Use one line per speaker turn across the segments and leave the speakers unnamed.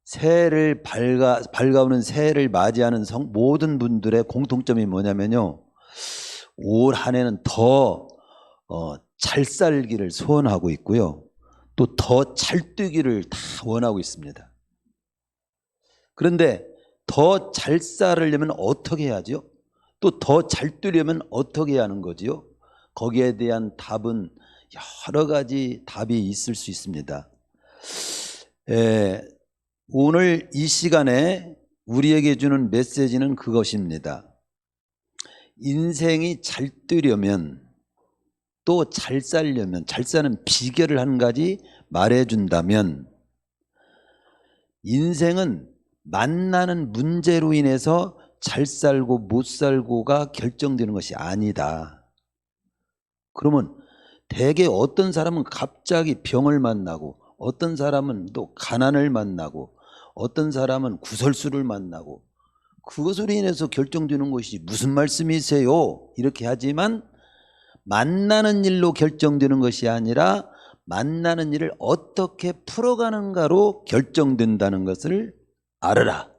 새해를 밝아오는 새해를 맞이하는 모든 분들의 공통점이 뭐냐면요, 올 한 해는 더 잘 살기를 소원하고 있고요, 또 더 잘 뛰기를 다 원하고 있습니다. 그런데 더 잘 살려면 어떻게 해야죠? 또 더 잘 뛰려면 어떻게 해야 하는 거지요? 거기에 대한 답은 여러 가지 답이 있을 수 있습니다. 오늘 이 시간에 우리에게 주는 메시지는 그것입니다. 인생이 잘 뛰려면, 또 잘 살려면, 잘 사는 비결을 한 가지 말해준다면, 인생은 만나는 문제로 인해서 잘 살고 못 살고가 결정되는 것이 아니다. 그러면 대개 어떤 사람은 갑자기 병을 만나고, 어떤 사람은 또 가난을 만나고, 어떤 사람은 구설수를 만나고, 그것으로 인해서 결정되는 것이 무슨 말씀이세요? 이렇게 하지만 만나는 일로 결정되는 것이 아니라 만나는 일을 어떻게 풀어가는가로 결정된다는 것을 알아라.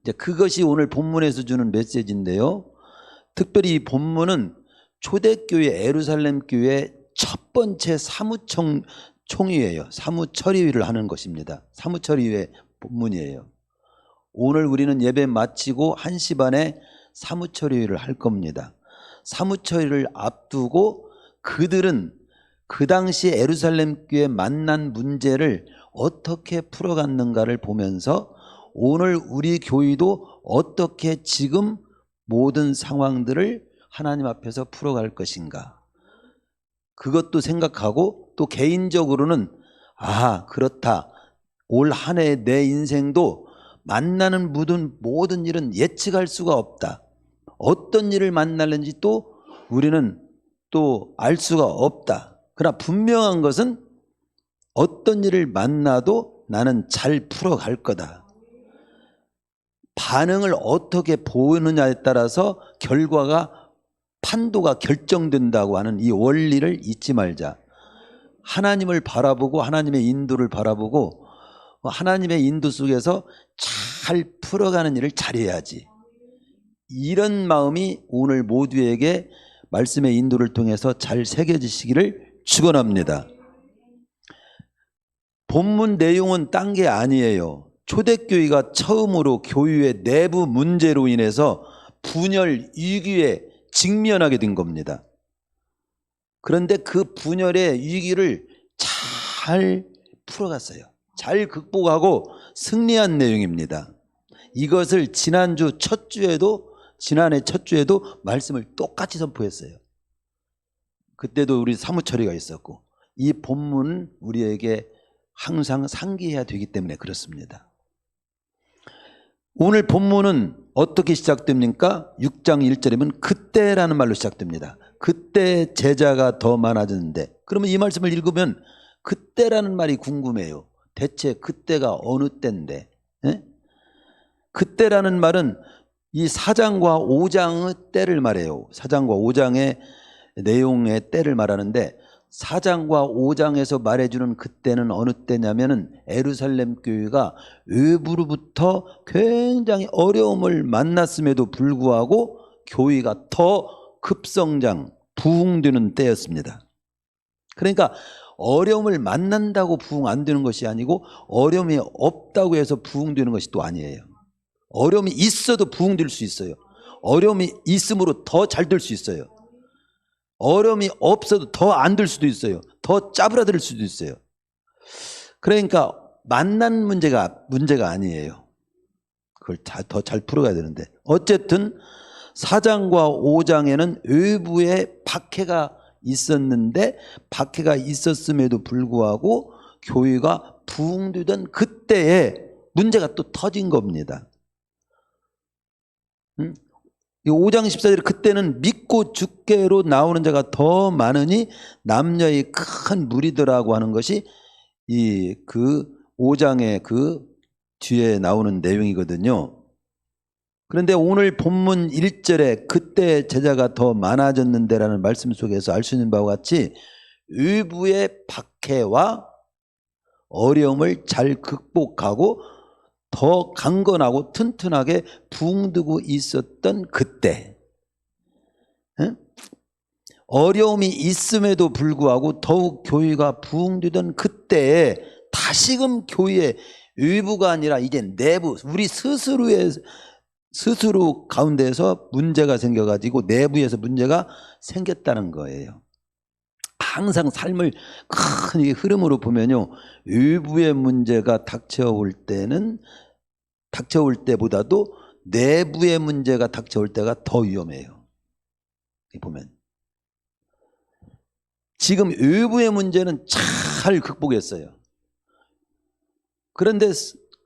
이제 그것이 오늘 본문에서 주는 메시지인데요, 특별히 이 본문은 초대교회 예루살렘 교회 첫 번째 사무총회예요. 사무처리를 하는 것입니다. 사무처리회 본문이에요. 오늘 우리는 예배 마치고 1시 반에 사무처리를 할 겁니다. 사무처리를 앞두고 그들은 그 당시 예루살렘 교회에 만난 문제를 어떻게 풀어갔는가를 보면서 오늘 우리 교회도 어떻게 지금 모든 상황들을 하나님 앞에서 풀어갈 것인가, 그것도 생각하고, 또 개인적으로는 그렇다, 올 한 해 내 인생도 만나는 모든 일은 예측할 수가 없다. 어떤 일을 만날는지 또 우리는 또 알 수가 없다. 그러나 분명한 것은 어떤 일을 만나도 나는 잘 풀어갈 거다. 반응을 어떻게 보느냐에 따라서 결과가, 판도가 결정된다고 하는 이 원리를 잊지 말자. 하나님을 바라보고 하나님의 인도를 바라보고 하나님의 인도 속에서 잘 풀어가는 일을 잘해야지. 이런 마음이 오늘 모두에게 말씀의 인도를 통해서 잘 새겨지시기를 축원합니다. 본문 내용은 딴 게 아니에요. 초대교회가 처음으로 교회의 내부 문제로 인해서 분열 위기에 직면하게 된 겁니다. 그런데 그 분열의 위기를 잘 풀어갔어요. 잘 극복하고 승리한 내용입니다. 이것을 지난해 첫 주에도 말씀을 똑같이 선포했어요. 그때도 우리 사무처리가 있었고, 이 본문은 우리에게 항상 상기해야 되기 때문에 그렇습니다. 오늘 본문은 어떻게 시작됩니까? 6장 1절이면 그때라는 말로 시작됩니다. 그때 제자가 더 많아졌는데, 그러면 이 말씀을 읽으면 그때라는 말이 궁금해요. 대체 그때가 어느 때인데? 그때라는 말은 이 4장과 5장의 때를 말해요. 4장과 5장의 내용의 때를 말하는데, 4장과 5장에서 말해주는 그때는 어느 때냐면은 예루살렘 교회가 외부로부터 굉장히 어려움을 만났음에도 불구하고 교회가 더 급성장, 부흥되는 때였습니다. 그러니까 어려움을 만난다고 부흥 안 되는 것이 아니고, 어려움이 없다고 해서 부흥되는 것이 또 아니에요. 어려움이 있어도 부흥될 수 있어요. 어려움이 있음으로 더 잘 될 수 있어요. 어려움이 없어도 더 안 될 수도 있어요. 더 짜부라들 수도 있어요. 그러니까 만난 문제가 아니에요. 그걸 더 잘 풀어가야 되는데, 어쨌든 4장과 5장에는 외부에 박해가 있었는데, 박해가 있었음에도 불구하고 교회가 부흥되던 그때에 문제가 또 터진 겁니다. 이 5장 14절, 그때는 믿고 주께로 나오는 자가 더 많으니 남녀의 큰 무리더라고 하는 것이 그 5장의 그 뒤에 나오는 내용이거든요. 그런데 오늘 본문 1절에 그때 제자가 더 많아졌는데라는 말씀 속에서 알 수 있는 바와 같이 외부의 박해와 어려움을 잘 극복하고 더 강건하고 튼튼하게 부흥되고 있었던 그때, 어려움이 있음에도 불구하고 더욱 교회가 부흥되던 그때에 다시금 교회의 외부가 아니라 이제 내부, 우리 스스로 가운데에서 문제가 생겨가지고 내부에서 문제가 생겼다는 거예요. 항상 삶을 큰 흐름으로 보면요, 외부의 문제가 닥쳐올 때보다도 내부의 문제가 닥쳐올 때가 더 위험해요. 보면 지금 외부의 문제는 잘 극복했어요. 그런데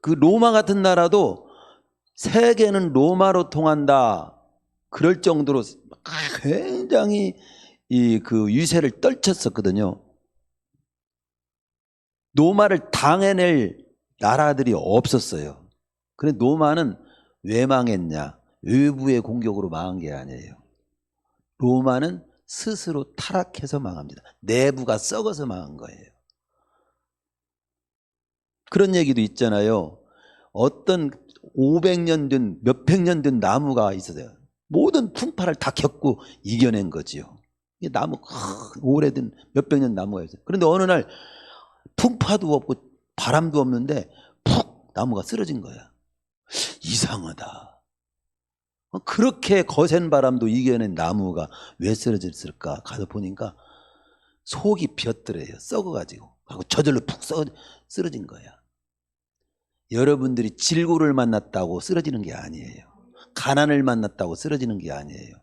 그 로마 같은 나라도 세계는 로마로 통한다, 그럴 정도로 굉장히 그 유세를 떨쳤었거든요. 로마를 당해낼 나라들이 없었어요. 그런데 로마는 왜 망했냐? 외부의 공격으로 망한 게 아니에요. 로마는 스스로 타락해서 망합니다. 내부가 썩어서 망한 거예요. 그런 얘기도 있잖아요. 어떤 500년 된, 몇백 년 된 나무가 있어요. 모든 풍파를 다 겪고 이겨낸 거지요. 이 나무, 오래된 몇백 년 나무가 있어요. 그런데 어느 날 풍파도 없고 바람도 없는데 푹 나무가 쓰러진 거야. 이상하다. 그렇게 거센 바람도 이겨낸 나무가 왜 쓰러졌을까? 가서 보니까 속이 비었더래요. 썩어가지고. 하고 저절로 푹 쓰러진 거야. 여러분들이 질고를 만났다고 쓰러지는 게 아니에요. 가난을 만났다고 쓰러지는 게 아니에요.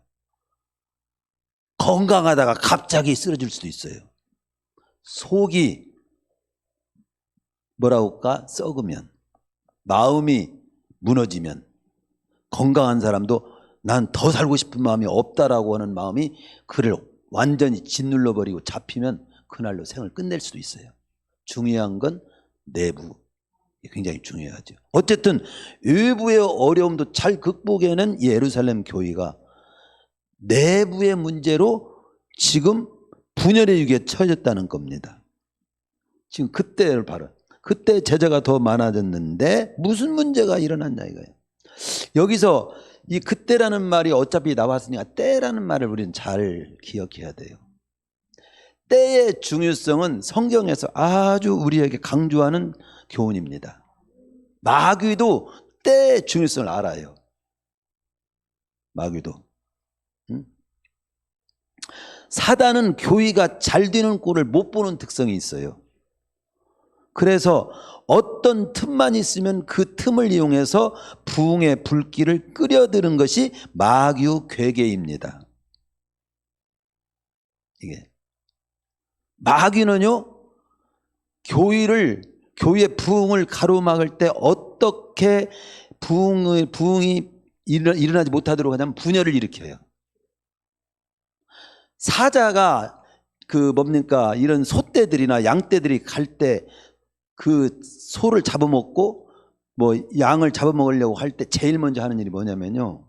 건강하다가 갑자기 쓰러질 수도 있어요. 속이 뭐라고 할까? 썩으면, 마음이 무너지면, 건강한 사람도 난 더 살고 싶은 마음이 없다라고 하는 마음이 그를 완전히 짓눌러버리고 잡히면 그날로 생을 끝낼 수도 있어요. 중요한 건 내부, 굉장히 중요하죠. 어쨌든 외부의 어려움도 잘 극복해낸 예루살렘 교회가 내부의 문제로 지금 분열의 위기에 처해졌다는 겁니다. 지금 그때를 바로, 그때 제자가 더 많아졌는데 무슨 문제가 일어났냐 이거예요. 여기서 이 그때라는 말이 어차피 나왔으니까 때라는 말을 우리는 잘 기억해야 돼요. 때의 중요성은 성경에서 아주 우리에게 강조하는 교훈입니다. 마귀도 때의 중요성을 알아요. 마귀도. 사단은 교회가 잘 되는 꼴을 못 보는 특성이 있어요. 그래서 어떤 틈만 있으면 그 틈을 이용해서 부흥의 불길을 끌어들이는 것이 마귀의 괴계입니다. 이게 마귀는요, 교회의 부흥을 가로막을 때 어떻게 부흥이 일어나지 못하도록 하냐면 분열을 일으켜요. 사자가 이런 소떼들이나 양떼들이 갈 때 그 소를 잡아먹고 양을 잡아먹으려고 할 때 제일 먼저 하는 일이 뭐냐면요,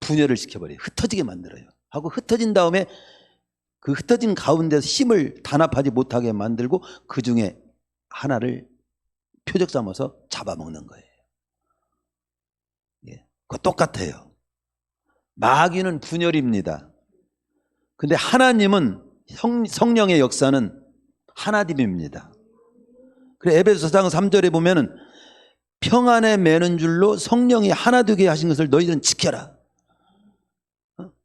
분열을 시켜버려요. 흩어지게 만들어요. 하고 흩어진 다음에 그 흩어진 가운데서 힘을 단합하지 못하게 만들고 그 중에 하나를 표적 삼아서 잡아먹는 거예요. 예, 그거 똑같아요. 마귀는 분열입니다. 근데 하나님은 성령의 역사는 하나됨입니다. 그래서 에베소서 3절에 보면은 평안에 매는 줄로 성령이 하나 되게 하신 것을 너희들은 지켜라.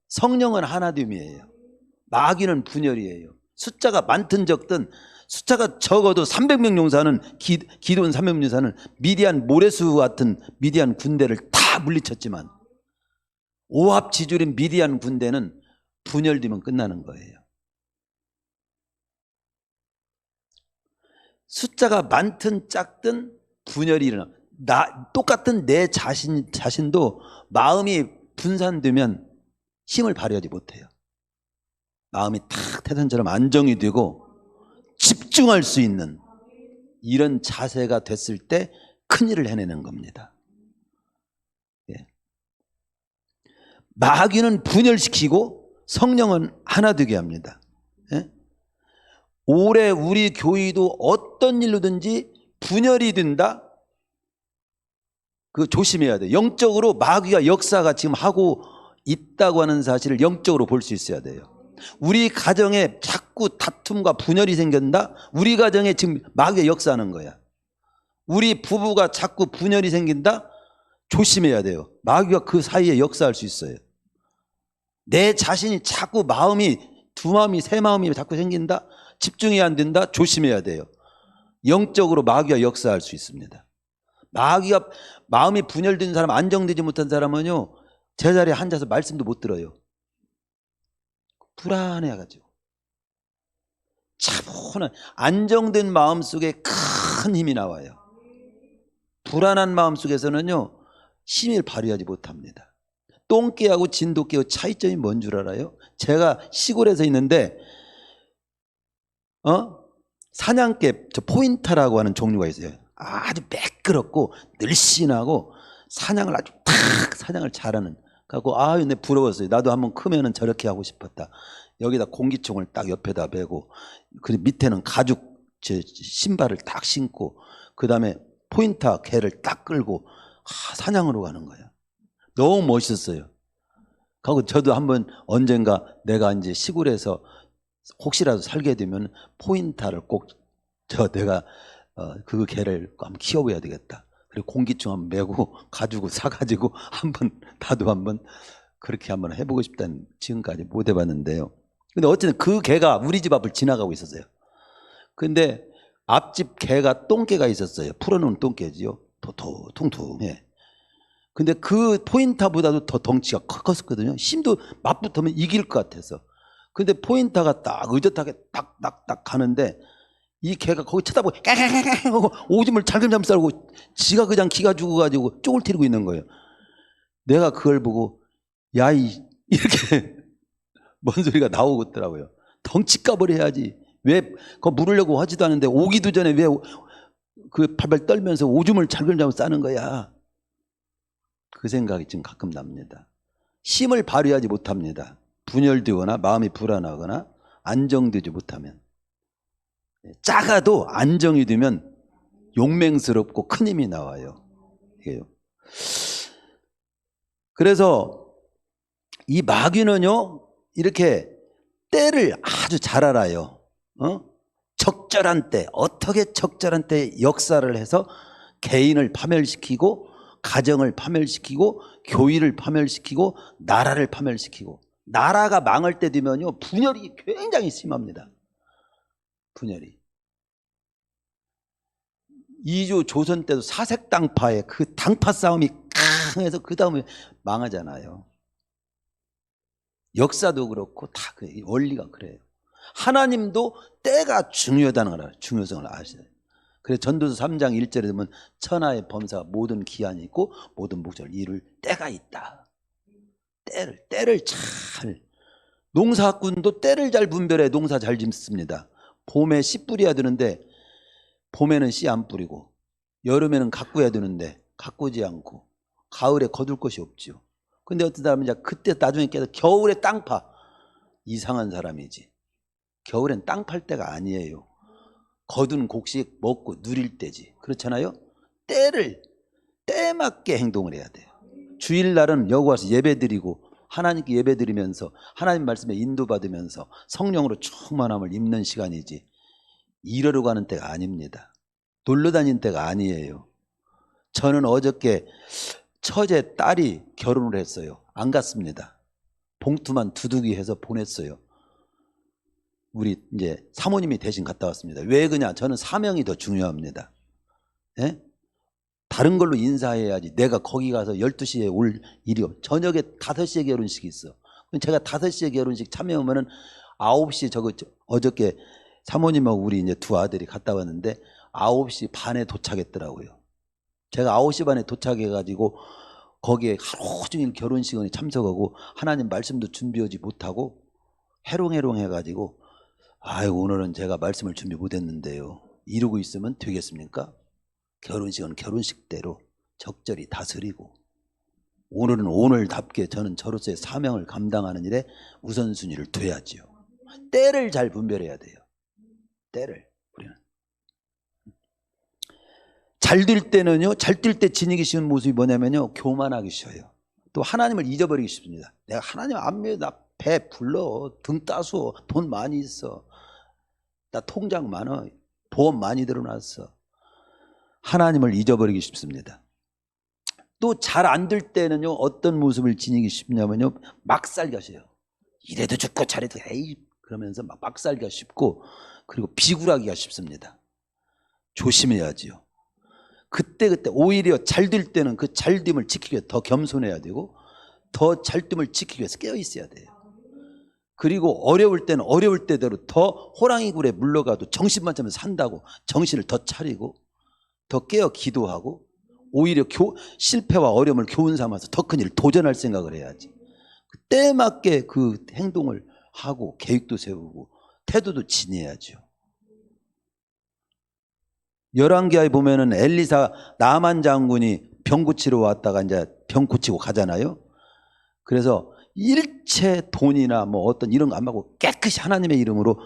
성령은 하나됨이에요. 마귀는 분열이에요. 숫자가 많든 적든, 숫자가 적어도 300명 용사는, 기도원 300명 용사는 미디안 모래수 같은 미디안 군대를 다 물리쳤지만 오합지졸인 미디안 군대는 분열되면 끝나는 거예요. 숫자가 많든 작든 분열이 일어나. 똑같은 내 자신도 마음이 분산되면 힘을 발휘하지 못해요. 마음이 탁 태산처럼 안정이 되고 집중할 수 있는 이런 자세가 됐을 때 큰일을 해내는 겁니다. 예. 마귀는 분열시키고 성령은 하나 되게 합니다. 예? 올해 우리 교회도 어떤 일로든지 분열이 된다, 그 조심해야 돼요. 영적으로 마귀가 역사가 지금 하고 있다고 하는 사실을 영적으로 볼 수 있어야 돼요. 우리 가정에 자꾸 다툼과 분열이 생긴다? 우리 가정에 지금 마귀가 역사하는 거야. 우리 부부가 자꾸 분열이 생긴다? 조심해야 돼요. 마귀가 그 사이에 역사할 수 있어요. 내 자신이 자꾸 마음이 두 마음이 세 마음이 자꾸 생긴다? 집중이 안 된다? 조심해야 돼요. 영적으로 마귀가 역사할 수 있습니다. 마귀가 마음이 분열된 사람, 안정되지 못한 사람은요, 제자리에 앉아서 말씀도 못 들어요. 불안해가지고. 차분한 안정된 마음 속에 큰 힘이 나와요. 불안한 마음 속에서는요, 힘을 발휘하지 못합니다. 똥개하고 진돗개의 차이점이 뭔 줄 알아요? 제가 시골에서 있는데 사냥개, 저 포인터라고 하는 종류가 있어요. 아주 매끄럽고 늘씬하고 사냥을 아주 탁 사냥을 잘하는. 갖고 내 부러웠어요. 나도 한번 크면은 저렇게 하고 싶었다. 여기다 공기총을 딱 옆에다 메고 그 밑에는 가죽 신발을 딱 신고 그 다음에 포인터 개를 딱 끌고 사냥으로 가는 거야. 너무 멋있었어요. 그리고 저도 한번 언젠가 내가 이제 시골에서 혹시라도 살게 되면 포인터를 꼭 내가 그 개를 한번 키워봐야 되겠다. 그리고 공기총 한번 메고 가지고 사가지고 나도 한번 그렇게 한번 해보고 싶다는, 지금까지 못 해봤는데요. 근데 어쨌든 그 개가 우리 집 앞을 지나가고 있었어요. 근데 앞집 개가 똥개가 있었어요. 풀어놓은 똥개지요. 통통해. 근데 그 포인터보다도 더 덩치가 컸었거든요. 힘도 맞붙으면 이길 것 같아서. 근데 포인터가 딱 의젓하게 딱 가는데 이 개가 거기 쳐다보고 깨깨깨깨 하고 오줌을 잘금잘 싸고 지가 그냥 기가 죽어가지고 쪽을 튀고 있는 거예요. 내가 그걸 보고 이렇게 뭔 소리가 나오고 있더라고요. 덩치값을 해야지. 왜 그거 물으려고 하지도 않은데 오기도 전에 왜 그 팔팔 떨면서 오줌을 잘금잘 싸는 거야. 그 생각이 지금 가끔 납니다. 힘을 발휘하지 못합니다. 분열되거나 마음이 불안하거나 안정되지 못하면. 작아도 안정이 되면 용맹스럽고 큰 힘이 나와요. 그래서 이 마귀는요, 이렇게 때를 아주 잘 알아요. 적절한 때, 어떻게 적절한 때 역사를 해서 개인을 파멸시키고 가정을 파멸시키고 교회를 파멸시키고 나라를 파멸시키고. 나라가 망할 때 되면요, 분열이 굉장히 심합니다. 분열이. 이조 조선 때도 사색당파의 그 당파 싸움이 강해서 그 다음에 망하잖아요. 역사도 그렇고 다 그 원리가 그래요. 하나님도 때가 중요하다는 걸 알아요. 중요성을 아셔야 돼요. 그래서 전도서 3장 1절에 보면 천하의 범사가 모든 기한이 있고 모든 목적을 이룰 때가 있다. 때를 잘, 농사꾼도 때를 잘 분별해 농사 잘 짓습니다. 봄에 씨 뿌려야 되는데 봄에는 씨 안 뿌리고 여름에는 가꾸어야 되는데 가꾸지 않고 가을에 거둘 것이 없죠. 근데 어떤 사람은 이제 그때 나중에 깨서 겨울에 땅 파. 이상한 사람이지. 겨울엔 땅 팔 때가 아니에요. 거둔 곡식 먹고 누릴 때지. 그렇잖아요. 때 맞게 행동을 해야 돼요. 주일날은 여기 와서 예배드리고 하나님께 예배드리면서 하나님 말씀에 인도받으면서 성령으로 충만함을 입는 시간이지, 일하러 가는 때가 아닙니다. 놀러 다니는 때가 아니에요. 저는 어저께 처제 딸이 결혼을 했어요. 안 갔습니다. 봉투만 두둑이 해서 보냈어요. 우리 이제 사모님이 대신 갔다 왔습니다. 왜 그냐? 저는 사명이 더 중요합니다. 예? 다른 걸로 인사해야지 내가 거기 가서 12시에 올 일이 없어. 저녁에 5시에 결혼식이 있어. 제가 5시에 결혼식 참여하면은 9시 어저께 사모님하고 우리 이제 두 아들이 갔다 왔는데 9시 반에 도착했더라고요. 제가 9시 반에 도착해가지고 거기에 하루 종일 결혼식에 참석하고 하나님 말씀도 준비하지 못하고 해롱해롱 해가지고 아이고 오늘은 제가 말씀을 준비 못했는데요. 이러고 있으면 되겠습니까? 결혼식은 결혼식대로 적절히 다스리고 오늘은 오늘답게 저는 저로서의 사명을 감당하는 일에 우선순위를 둬야지요. 때를 잘 분별해야 돼요. 때를 우리는. 잘 될 때는요, 잘 될 때 지니기 쉬운 모습이 뭐냐면요, 교만하기 쉬워요. 또 하나님을 잊어버리기 쉽습니다. 내가 하나님 안 믿어, 나 배 불러, 등 따스워, 돈 많이 있어, 나 통장 많아, 보험 많이 들어놨어. 하나님을 잊어버리기 쉽습니다. 또 잘 안 될 때는요, 어떤 모습을 지니기 쉽냐면요, 막 살기가 쉬워요. 이래도 죽고 저래도 에이 그러면서 막 살기가 쉽고, 그리고 비굴하기가 쉽습니다. 조심해야지요. 그때 오히려 잘 될 때는 그 잘됨을 지키기 위해 더 겸손해야 되고, 더 잘됨을 지키기 위해서 깨어 있어야 돼요. 그리고 어려울 때는 어려울 때대로 더 호랑이 굴에 물러가도 정신만 차면 산다고 정신을 더 차리고, 더 깨어 기도하고, 오히려 실패와 어려움을 교훈 삼아서 더 큰 일을 도전할 생각을 해야지. 때에 맞게 그 행동을 하고 계획도 세우고 태도도 지녀야죠. 열왕기하에 보면은 엘리사 나만 장군이 병 고치러 왔다가 이제 병 고치고 가잖아요. 그래서 일체 돈이나 뭐 어떤 이런 거 안 받고 깨끗이 하나님의 이름으로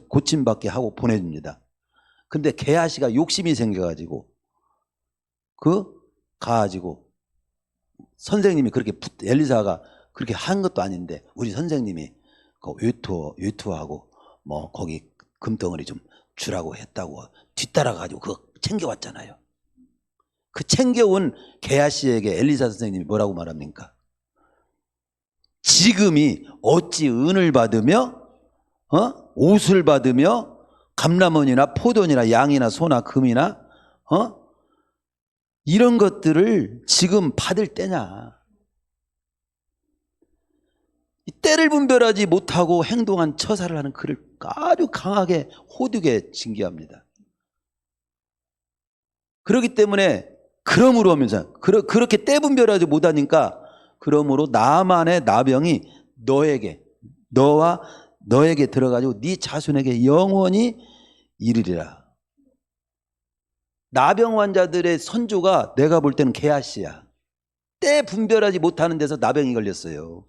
고침받게 하고 보내줍니다. 근데 게하시가 욕심이 생겨가지고 가가지고 선생님이 그렇게 엘리사가 그렇게 한 것도 아닌데 우리 선생님이 그 외투하고 뭐 거기 금덩어리 좀 주라고 했다고 뒤따라가지고 그거 챙겨왔잖아요. 그 챙겨온 게하시에게 엘리사 선생님이 뭐라고 말합니까? 지금이 어찌 은을 받으며 옷을 받으며 감람원이나 포도원이나 양이나 소나 금이나 이런 것들을 지금 받을 때냐. 이 때를 분별하지 못하고 행동한 처사를 하는 그를 아주 강하게 호되게 징계합니다. 그렇기 때문에 그러므로 하면서 그렇게 때 분별하지 못하니까 그러므로 나만의 나병이 너와 너에게 들어가지고 네 자손에게 영원히 이르리라. 나병 환자들의 선조가 내가 볼 때는 게하시야. 때 분별하지 못하는 데서 나병이 걸렸어요.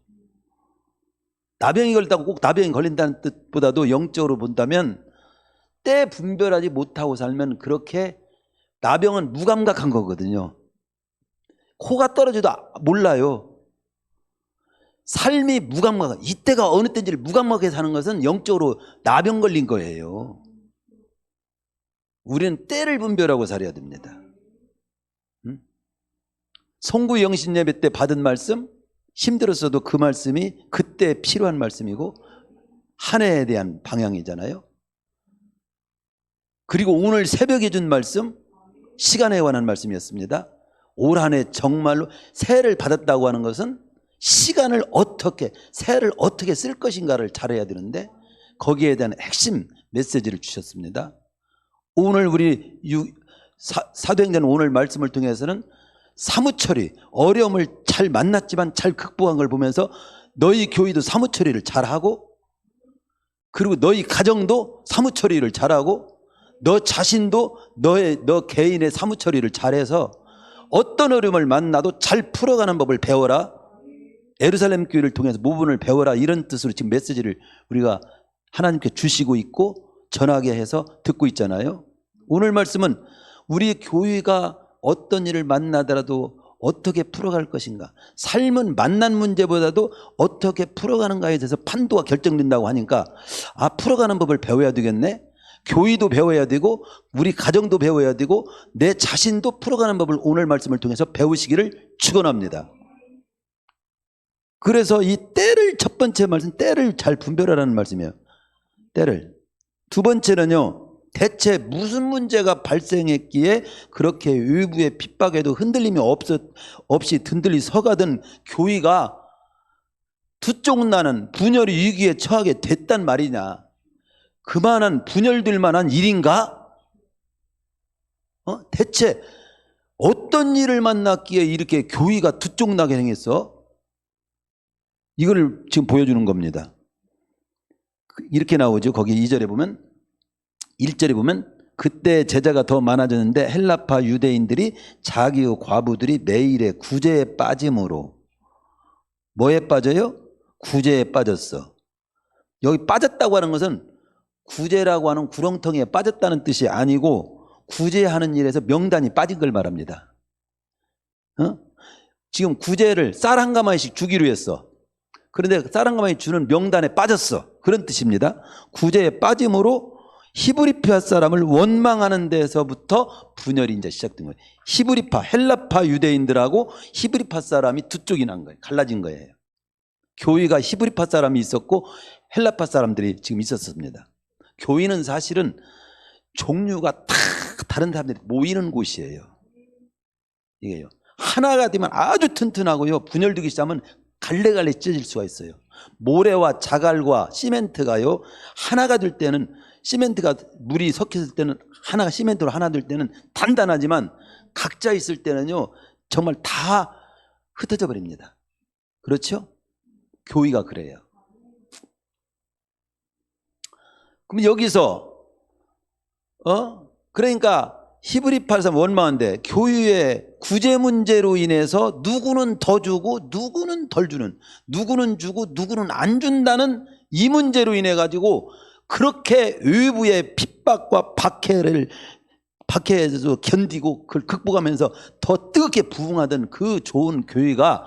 나병이 걸렸다고 꼭 나병이 걸린다는 뜻보다도 영적으로 본다면 때 분별하지 못하고 살면 그렇게 나병은 무감각한 거거든요. 코가 떨어져도 몰라요. 삶이 무감각, 이때가 어느 때인지를 무감각하게 사는 것은 영적으로 나병 걸린 거예요. 우리는 때를 분별하고 살아야 됩니다. 송구 영신 예배 때 받은 말씀, 힘들었어도 그 말씀이 그때 필요한 말씀이고 한 해에 대한 방향이잖아요. 그리고 오늘 새벽에 준 말씀, 시간에 관한 말씀이었습니다. 올 한 해 정말로 새해를 받았다고 하는 것은 시간을 새해를 어떻게 쓸 것인가를 잘해야 되는데 거기에 대한 핵심 메시지를 주셨습니다. 오늘 우리 사도행전 오늘 말씀을 통해서는 사무처리, 어려움을 잘 만났지만 잘 극복한 걸 보면서 너희 교회도 사무처리를 잘하고, 그리고 너희 가정도 사무처리를 잘하고, 너 자신도 너 개인의 사무처리를 잘해서 어떤 어려움을 만나도 잘 풀어가는 법을 배워라. 예루살렘 교회를 통해서 모분을 배워라. 이런 뜻으로 지금 메시지를 우리가 하나님께 주시고 있고 전하게 해서 듣고 있잖아요. 오늘 말씀은 우리 교회가 어떤 일을 만나더라도 어떻게 풀어갈 것인가, 삶은 만난 문제보다도 어떻게 풀어가는가에 대해서 판도가 결정된다고 하니까 풀어가는 법을 배워야 되겠네. 교회도 배워야 되고 우리 가정도 배워야 되고 내 자신도 풀어가는 법을 오늘 말씀을 통해서 배우시기를 축원합니다. 그래서 이 때를, 첫 번째 말씀, 때를 잘 분별하라는 말씀이에요. 때를. 두 번째는요, 대체 무슨 문제가 발생했기에 그렇게 외부의 핍박에도 흔들림이 없이 든든히 서가던 교회가 두쪽나는 분열의 위기에 처하게 됐단 말이냐. 그만한 분열될 만한 일인가? 대체 어떤 일을 만났기에 이렇게 교회가 두쪽나게 생겼어? 이걸 지금 보여주는 겁니다. 이렇게 나오죠. 거기 2절에 보면, 1절에 보면 그때 제자가 더 많아졌는데 헬라파 유대인들이 자기의 과부들이 매일의 구제에 빠짐으로. 뭐에 빠져요? 구제에 빠졌어. 여기 빠졌다고 하는 것은 구제라고 하는 구렁텅이에 빠졌다는 뜻이 아니고 구제하는 일에서 명단이 빠진 걸 말합니다. 지금 구제를 쌀 한 가마씩 주기로 했어. 그런데 쌀 한 가마씩 주는 명단에 빠졌어. 그런 뜻입니다. 구제에 빠짐으로 히브리파 사람을 원망하는 데서부터 분열이 이제 시작된 거예요. 히브리파, 헬라파 유대인들하고 히브리파 사람이 두 쪽이 난 거예요. 갈라진 거예요. 교회가 히브리파 사람이 있었고 헬라파 사람들이 지금 있었습니다. 교회는 사실은 종류가 다 다른 사람들이 모이는 곳이에요. 이게요. 하나가 되면 아주 튼튼하고요. 분열되기 시작하면 갈래갈래 찢어질 수가 있어요. 모래와 자갈과 시멘트가요. 하나가 될 때는 시멘트가 물이 섞였을 때는 하나가 시멘트로 하나 될 때는 단단하지만 각자 있을 때는요. 정말 다 흩어져 버립니다. 그렇죠? 교회가 그래요. 그럼 여기서 그러니까 히브리파 사람 원망한데 교회의 구제 문제로 인해서 누구는 더 주고 누구는 덜 주는, 누구는 주고 누구는 안 준다는 이 문제로 인해 가지고 그렇게 외부의 핍박과 박해에서 견디고 그걸 극복하면서 더 뜨겁게 부흥하던 그 좋은 교회가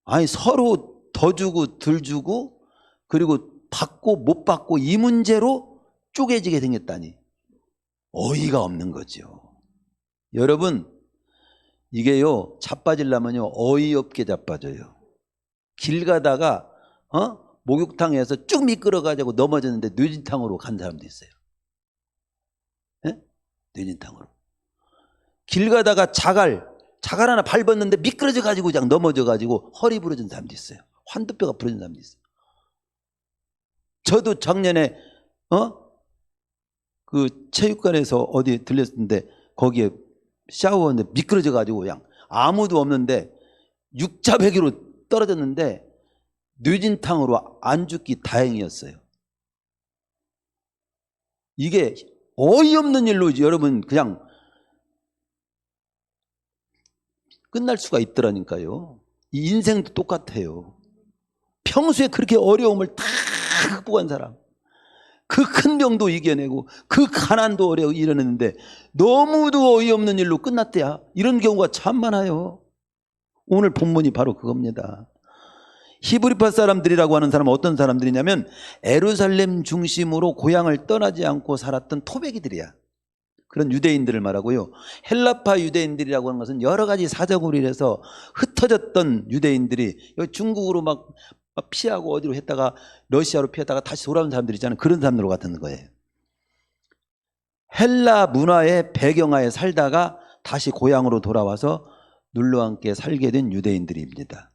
아니 서로 더 주고 덜 주고 그리고 받고 못 받고 이 문제로 쪼개지게 생겼다니 어이가 없는 거죠. 여러분 이게요 자빠지려면요 어이없게 자빠져요. 길 가다가 목욕탕에서 쭉 미끄러가지고 넘어졌는데 뇌진탕으로 간 사람도 있어요. 네? 뇌진탕으로. 길 가다가 자갈 하나 밟았는데 미끄러져 가지고 그냥 넘어져 가지고 허리 부러진 사람도 있어요. 환두뼈가 부러진 사람도 있어요. 저도 작년에 그 체육관에서 어디 들렸는데 거기에 샤워하는데 미끄러져 가지고 그냥 아무도 없는데 육자배기로 떨어졌는데 뇌진탕으로 안 죽기 다행이었어요. 이게 어이없는 일로 여러분 그냥 끝날 수가 있더라니까요. 이 인생도 똑같아요. 평소에 그렇게 어려움을 다 극복한 사람, 그 큰 병도 이겨내고 그 가난도 이겨냈는데 너무도 어이없는 일로 끝났대야. 이런 경우가 참 많아요. 오늘 본문이 바로 그겁니다. 히브리파 사람들이라고 하는 사람은 어떤 사람들이냐면 예루살렘 중심으로 고향을 떠나지 않고 살았던 토백이들이야. 그런 유대인들을 말하고요. 헬라파 유대인들이라고 하는 것은 여러 가지 사정으로 인해서 흩어졌던 유대인들이 중국으로 막 피하고 어디로 했다가 러시아로 피했다가 다시 돌아온 사람들 있잖아요. 그런 사람들 같은 거예요. 헬라 문화의 배경하에 살다가 다시 고향으로 돌아와서 눌러 함께 살게 된 유대인들입니다.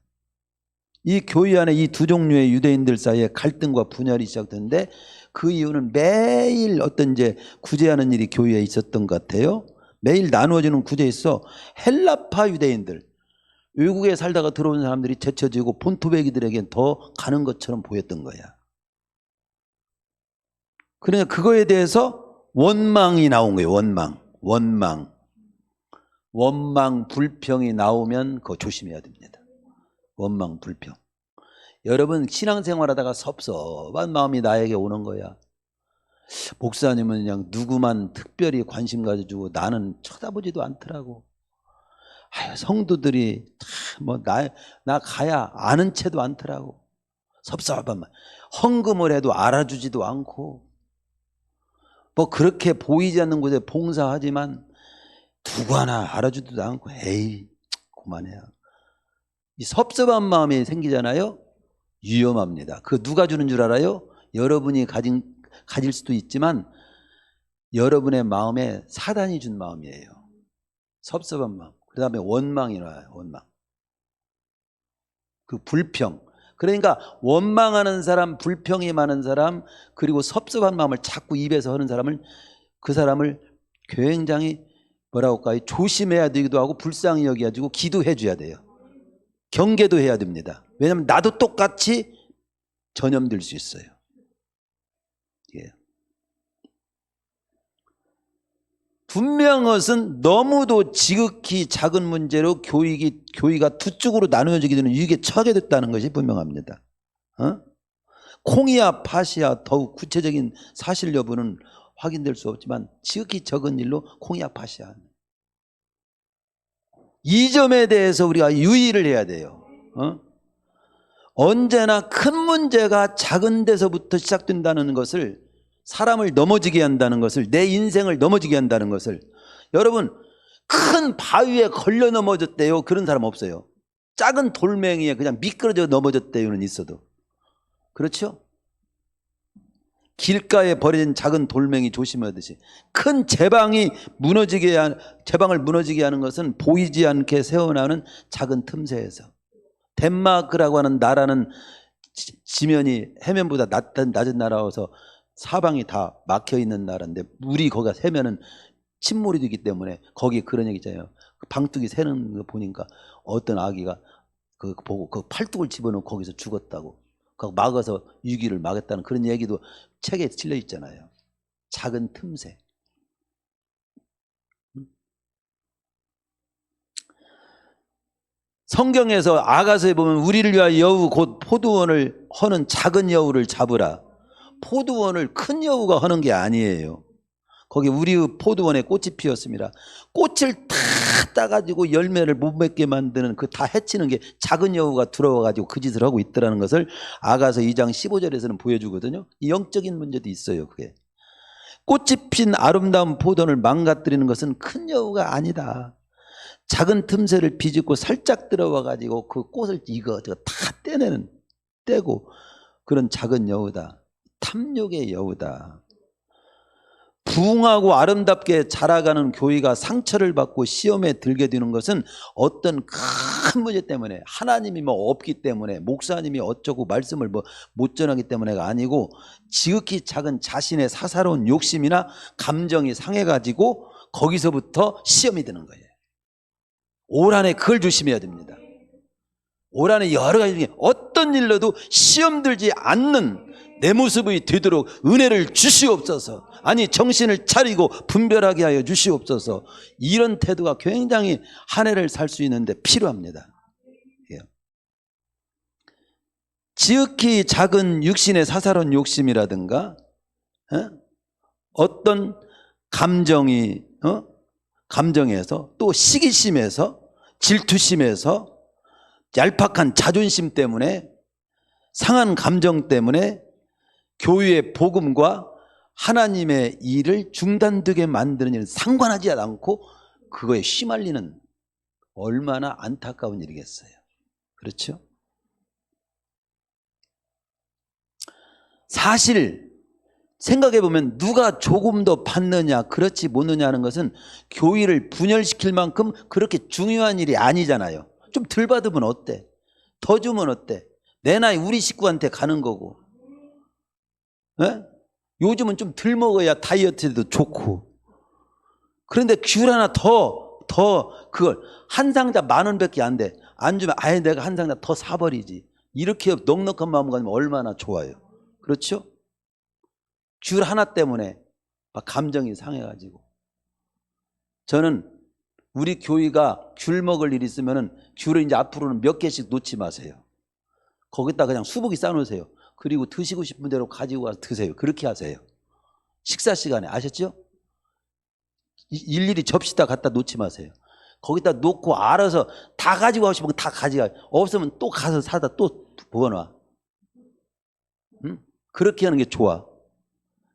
이 교회 안에 이 두 종류의 유대인들 사이에 갈등과 분열이 시작됐는데 그 이유는 매일 어떤 이제 구제하는 일이 교회에 있었던 것 같아요. 매일 나누어지는 구제에 있어 헬라파 유대인들, 외국에 살다가 들어온 사람들이 제쳐지고 본토백이들에겐 더 가는 것처럼 보였던 거야. 그러니까 그거에 대해서 원망이 나온 거예요. 원망, 불평이 나오면 그거 조심해야 됩니다. 원망, 불평. 여러분 신앙생활하다가 섭섭한 마음이 나에게 오는 거야. 목사님은 그냥 누구만 특별히 관심 가져주고 나는 쳐다보지도 않더라고. 아유, 성도들이 뭐 나 가야 아는 채도 않더라고. 섭섭한 말. 헌금을 해도 알아주지도 않고 뭐 그렇게 보이지 않는 곳에 봉사하지만 누구 하나 알아주지도 않고 에이 그만해요. 이 섭섭한 마음이 생기잖아요. 위험합니다. 그 누가 주는 줄 알아요? 여러분이 가질 수도 있지만 여러분의 마음에 사단이 준 마음이에요. 섭섭한 마음. 그 다음에 원망이 나와요. 원망. 그 불평. 그러니까 원망하는 사람, 불평이 많은 사람, 그리고 섭섭한 마음을 자꾸 입에서 하는 사람을, 그 사람을 굉장히 뭐라고 할까요? 조심해야 되기도 하고 불쌍히 여겨가지고 기도해 줘야 돼요. 경계도 해야 됩니다. 왜냐하면 나도 똑같이 전염될 수 있어요. 예. 분명한 것은 너무도 지극히 작은 문제로 교회가 두 쪽으로 나누어지게 되는 위기에 처하게 됐다는 것이 분명합니다. 콩이야 팥이야 더욱 구체적인 사실 여부는 확인될 수 없지만 지극히 적은 일로 콩이아파시아. 이 점에 대해서 우리가 유의를 해야 돼요. 언제나 큰 문제가 작은 데서부터 시작된다는 것을, 사람을 넘어지게 한다는 것을, 내 인생을 넘어지게 한다는 것을. 여러분, 큰 바위에 걸려 넘어졌대요. 그런 사람 없어요. 작은 돌멩이에 그냥 미끄러져 넘어졌대요는 있어도. 그렇죠? 길가에 버려진 작은 돌멩이 조심하듯이 큰 제방을 무너지게 하는 것은 보이지 않게 세워나는 작은 틈새에서. 덴마크라고 하는 나라는 지면이 해면보다 낮은 나라여서 사방이 다 막혀 있는 나라인데, 물이 거기가 새면은 침몰이 되기 때문에, 거기 그런 얘기 있잖아요. 방뚜기 새는 거 보니까 어떤 아기가 보고 그 팔뚝을 집어넣고 거기서 죽었다고. 그 막아서 유기를 막았다는 그런 얘기도 책에 실려 있잖아요. 작은 틈새. 성경에서 아가서에 보면 우리를 위하여 여우 곧 포도원을 허는 작은 여우를 잡으라. 포도원을 큰 여우가 허는 게 아니에요. 거기 우리의 포도원에 꽃이 피었습니다. 꽃을 다 따가지고 열매를 못 맺게 만드는, 그 다 해치는 게 작은 여우가 들어와가지고 그 짓을 하고 있더라는 것을 아가서 2장 15절에서는 보여주거든요. 영적인 문제도 있어요. 그게 꽃이 핀 아름다운 포도원을 망가뜨리는 것은 큰 여우가 아니다. 작은 틈새를 비집고 살짝 들어와가지고 그 꽃을 이거저거 다 떼고 그런 작은 여우다. 탐욕의 여우다. 부흥하고 아름답게 자라가는 교회가 상처를 받고 시험에 들게 되는 것은 어떤 큰 문제 때문에, 하나님이 없기 때문에, 목사님이 어쩌고 말씀을 못 전하기 때문에가 아니고, 지극히 작은 자신의 사사로운 욕심이나 감정이 상해가지고 거기서부터 시험이 드는 거예요. 올 한해 그걸 조심해야 됩니다. 올 한해 여러 가지 중에 어떤 일로도 시험 들지 않는 내 모습이 되도록 은혜를 주시옵소서. 아니, 정신을 차리고 분별하게 하여 주시옵소서. 이런 태도가 굉장히 한 해를 살 수 있는데 필요합니다. 지극히 작은 육신의 사사로운 욕심이라든가 어떤 감정에서, 또 시기심에서, 질투심에서, 얄팍한 자존심 때문에, 상한 감정 때문에 교회의 복음과 하나님의 일을 중단되게 만드는 일은 상관하지 않고 그거에 휘말리는, 얼마나 안타까운 일이겠어요. 그렇죠? 사실 생각해보면 누가 조금 더 받느냐 그렇지 못느냐 하는 것은 교회를 분열시킬 만큼 그렇게 중요한 일이 아니잖아요. 좀 덜 받으면 어때? 더 주면 어때? 내 나이 우리 식구한테 가는 거고. 요즘은 좀 덜 먹어야 다이어트에도 좋고. 그런데 귤 하나 더 그걸 한 상자 10,000원밖에 안 돼. 안 주면 아예 내가 한 상자 더 사버리지. 이렇게 넉넉한 마음 가지면 얼마나 좋아요. 그렇죠? 귤 하나 때문에 막 감정이 상해가지고. 저는 우리 교회가 귤 먹을 일 있으면은 귤을 이제 앞으로는 몇 개씩 놓지 마세요. 거기다 그냥 수북이 싸놓으세요. 그리고 드시고 싶은 대로 가지고 와서 드세요. 그렇게 하세요. 식사 시간에. 아셨죠? 일일이 접시다 갖다 놓지 마세요. 거기다 놓고 알아서 다 가지고 가고 싶으면 다 가져가. 없으면 또 가서 사다 또 부어놔. 그렇게 하는 게 좋아.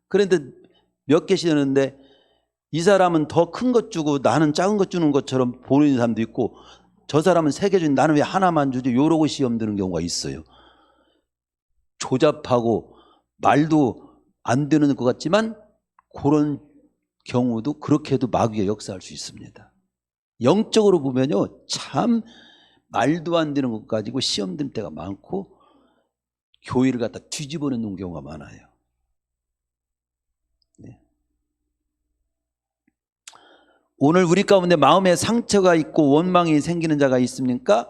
그런데 몇 개씩 하는데 이 사람은 더 큰 것 주고 나는 작은 것 주는 것처럼 보는 사람도 있고, 저 사람은 3개 주니 나는 왜 하나만 주지? 요러고 시험 드는 경우가 있어요. 조잡하고 말도 안 되는 것 같지만 그런 경우도, 그렇게 해도 마귀가 역사할 수 있습니다. 영적으로 보면요, 참 말도 안 되는 것 가지고 시험 들 때가 많고 교회를 갖다 뒤집어 놓는 경우가 많아요. 네. 오늘 우리 가운데 마음에 상처가 있고 원망이 생기는 자가 있습니까?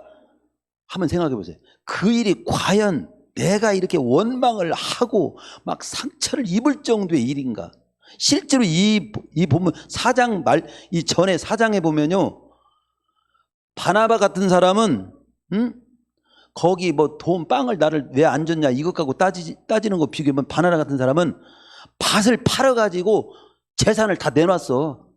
한번 생각해 보세요. 그 일이 과연 내가 이렇게 원망을 하고 막 상처를 입을 정도의 일인가? 실제로 이 보면 이 전에 4장에 보면요, 바나바 같은 사람은 거기 돈 빵을 나를 왜 안 줬냐 이것 갖고 따지는 거 비교하면, 바나바 같은 사람은 밭을 팔아가지고 재산을 다 내놨어.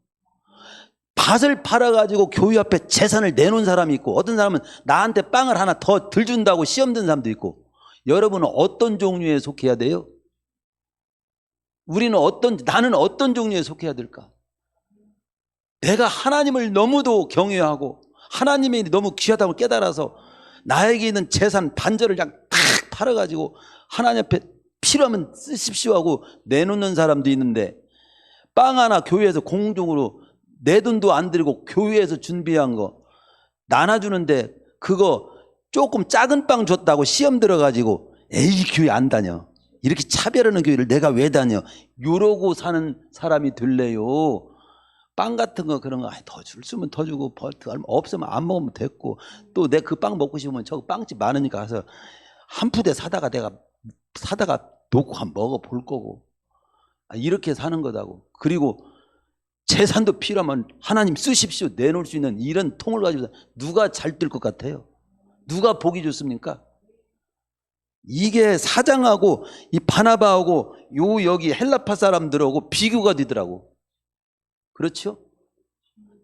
밭을 팔아가지고 교회 앞에 재산을 내놓은 사람이 있고, 어떤 사람은 나한테 빵을 하나 더 덜 준다고 시험 든 사람도 있고. 여러분은 어떤 종류에 속해야 돼요? 나는 어떤 종류에 속해야 될까? 내가 하나님을 너무도 경외하고 하나님이 너무 귀하다고 깨달아서 나에게 있는 재산 반절을 그냥 탁 팔아가지고 하나님 앞에 필요하면 쓰십시오 하고 내놓는 사람도 있는데, 빵 하나 교회에서 공중으로 내 돈도 안 들이고 교회에서 준비한 거 나눠주는데, 그거 조금 작은 빵 줬다고 시험 들어가지고 에이 교회 안 다녀, 이렇게 차별하는 교회를 내가 왜 다녀, 이러고 사는 사람이 될래요? 빵 같은 거 그런 거 더 줄 수면 더 주고, 없으면 안 먹으면 됐고, 또 내 그 빵 먹고 싶으면 저 빵집 많으니까 가서 한 푸대 사다가 내가 놓고 한번 먹어볼 거고, 이렇게 사는 거다고. 그리고 재산도 필요하면 하나님 쓰십시오 내놓을 수 있는 이런 통을 가지고 누가 잘 될 것 같아요? 누가 보기 좋습니까? 이게 사장하고 이 바나바하고 여기 헬라파 사람들하고 비교가 되더라고. 그렇죠?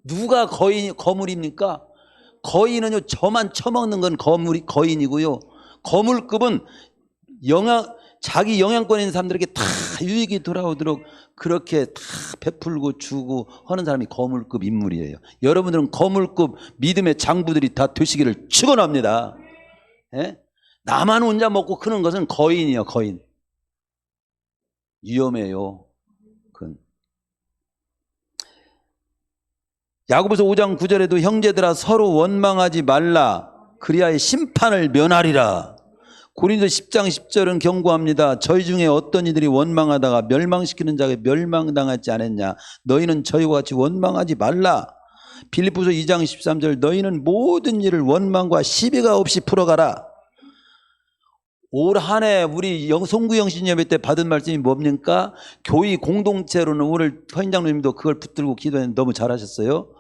누가 거물입니까? 거인은요, 저만 처먹는 건 거인이고요. 거물급은 자기 영향권 있는 사람들에게 다 유익이 돌아오도록 그렇게 다 베풀고 주고 하는 사람이 거물급 인물이에요. 여러분들은 거물급 믿음의 장부들이 다 되시기를 축원합니다. 예? 나만 혼자 먹고 크는 것은 거인이에요. 거인. 위험해요. 그건. 야고보서 5장 9절에도 형제들아 서로 원망하지 말라 그리하여 심판을 면하리라. 고린도 10장 10절은 경고합니다. 저희 중에 어떤 이들이 원망하다가 멸망시키는 자에게 멸망당하지 않았냐. 너희는 저희와 같이 원망하지 말라. 빌립보서 2장 13절 너희는 모든 일을 원망과 시비가 없이 풀어가라. 올 한 해 우리 송구영신 예배 때 받은 말씀이 뭡니까? 교회 공동체로는 오늘 서인장로님도 그걸 붙들고 기도했는데 너무 잘하셨어요.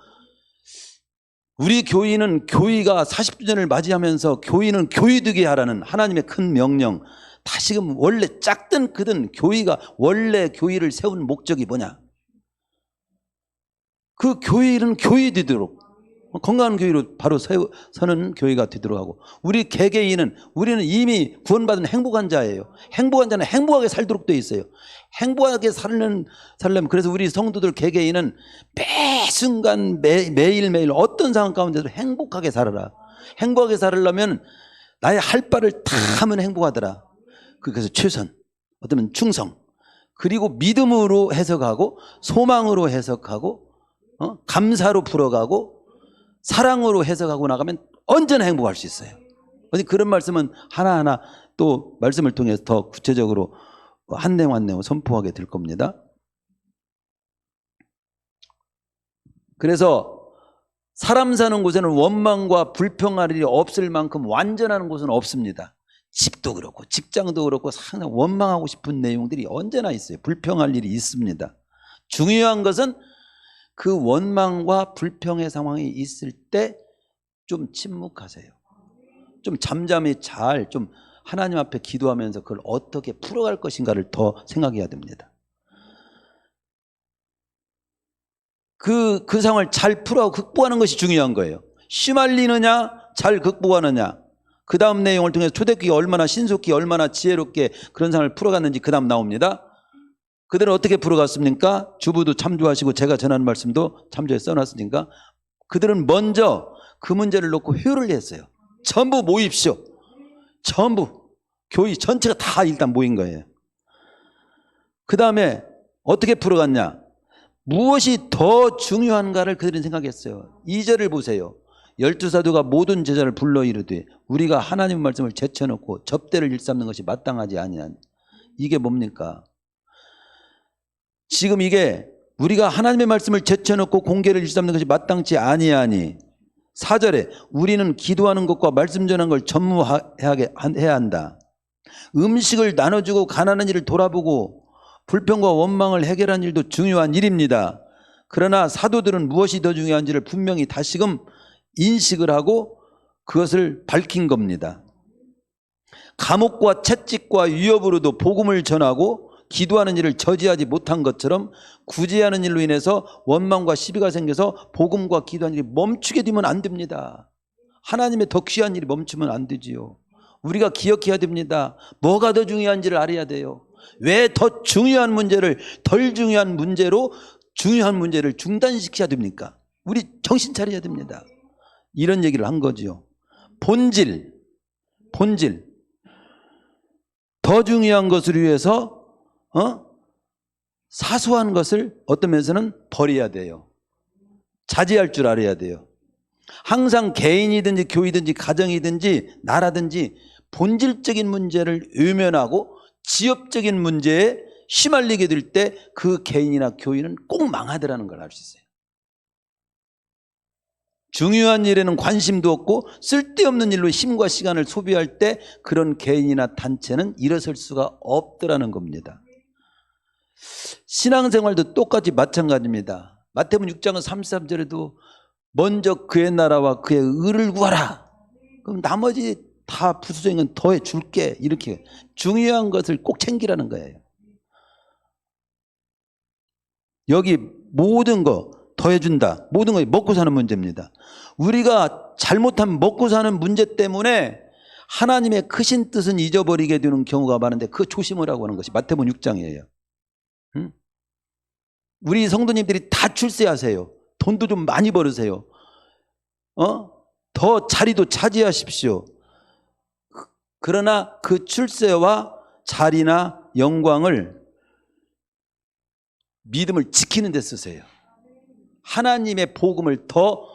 우리 교회는 교회가 40주년을 맞이하면서 교회는 교회되게 하라는 하나님의 큰 명령. 다시금 원래 작든 크든 교회가 원래 교회를 세운 목적이 뭐냐? 그 교회는 교회되도록 건강한 교회로 바로 서는 교회가 되도록 하고, 우리 개개인은 우리는 이미 구원받은 행복한 자예요. 행복한 자는 행복하게 살도록 되어 있어요. 행복하게 살려면 그래서 우리 성도들 개개인은 매 순간 매일매일 어떤 상황 가운데서 행복하게 살아라. 행복하게 살려면 나의 할 바를 다 하면 행복하더라. 그래서 최선, 어쩌면 충성, 그리고 믿음으로 해석하고 소망으로 해석하고 감사로 풀어가고 사랑으로 해석하고 나가면 언제나 행복할 수 있어요. 어디 그런 말씀은 하나하나 또 말씀을 통해서 더 구체적으로 한 내용 한 내용 선포하게 될 겁니다. 그래서 사람 사는 곳에는 원망과 불평할 일이 없을 만큼 완전한 곳은 없습니다. 집도 그렇고 직장도 그렇고 상당히 원망하고 싶은 내용들이 언제나 있어요. 불평할 일이 있습니다. 중요한 것은 그 원망과 불평의 상황이 있을 때 좀 침묵하세요. 좀 잠잠히 좀 하나님 앞에 기도하면서 그걸 어떻게 풀어갈 것인가를 더 생각해야 됩니다. 그 상황을 잘 풀어가고 극복하는 것이 중요한 거예요. 쉬말리느냐 잘 극복하느냐. 그 다음 내용을 통해서 초대교회가 얼마나 신속히 얼마나 지혜롭게 그런 상황을 풀어갔는지 그 다음 나옵니다. 그들은 어떻게 풀어갔습니까? 주부도 참조하시고 제가 전하는 말씀도 참조해 써놨으니까 그들은 먼저 그 문제를 놓고 회의를 했어요. 전부 모입시오. 전부 교회 전체가 다 일단 모인 거예요. 그 다음에 어떻게 풀어갔냐? 무엇이 더 중요한가를 그들은 생각했어요. 2절을 보세요. 12사도가 모든 제자를 불러 이르되 우리가 하나님의 말씀을 제쳐놓고 접대를 일삼는 것이 마땅하지 아니하니. 이게 뭡니까? 지금 이게 우리가 하나님의 말씀을 제쳐놓고 공개를 일삼는 것이 마땅치 아니하니. 4절에 우리는 기도하는 것과 말씀 전하는 걸 전무해야 한다. 음식을 나눠주고 가난한 일을 돌아보고 불평과 원망을 해결하는 일도 중요한 일입니다. 그러나 사도들은 무엇이 더 중요한지를 분명히 다시금 인식을 하고 그것을 밝힌 겁니다. 감옥과 채찍과 위협으로도 복음을 전하고 기도하는 일을 저지하지 못한 것처럼 구제하는 일로 인해서 원망과 시비가 생겨서 복음과 기도하는 일이 멈추게 되면 안 됩니다. 하나님의 더 귀한 일이 멈추면 안 되지요. 우리가 기억해야 됩니다. 뭐가 더 중요한지를 알아야 돼요. 왜 더 중요한 문제를 덜 중요한 문제로 중요한 문제를 중단시켜야 됩니까? 우리 정신 차려야 됩니다. 이런 얘기를 한 거지요. 본질. 더 중요한 것을 위해서 사소한 것을 어떤 면에서는 버려야 돼요. 자제할 줄 알아야 돼요. 항상 개인이든지 교회든지 가정이든지 나라든지 본질적인 문제를 외면하고 지엽적인 문제에 휘말리게 될 때 그 개인이나 교회는 꼭 망하더라는 걸 알 수 있어요. 중요한 일에는 관심도 없고 쓸데없는 일로 힘과 시간을 소비할 때 그런 개인이나 단체는 일어설 수가 없더라는 겁니다. 신앙생활도 똑같이 마찬가지입니다. 마태복음 6장 33절에도 먼저 그의 나라와 그의 의를 구하라. 그럼 나머지 다 부수적인 건 더해 줄게. 이렇게 중요한 것을 꼭 챙기라는 거예요. 여기 모든 거 더해준다. 모든 거 먹고 사는 문제입니다. 우리가 잘못한 먹고 사는 문제 때문에 하나님의 크신 뜻은 잊어버리게 되는 경우가 많은데 그 조심을 하고 하는 것이 마태복음 6장이에요. 우리 성도님들이 다 출세하세요. 돈도 좀 많이 벌으세요. 더 자리도 차지하십시오. 그러나 그 출세와 자리나 영광을 믿음을 지키는 데 쓰세요. 하나님의 복음을 더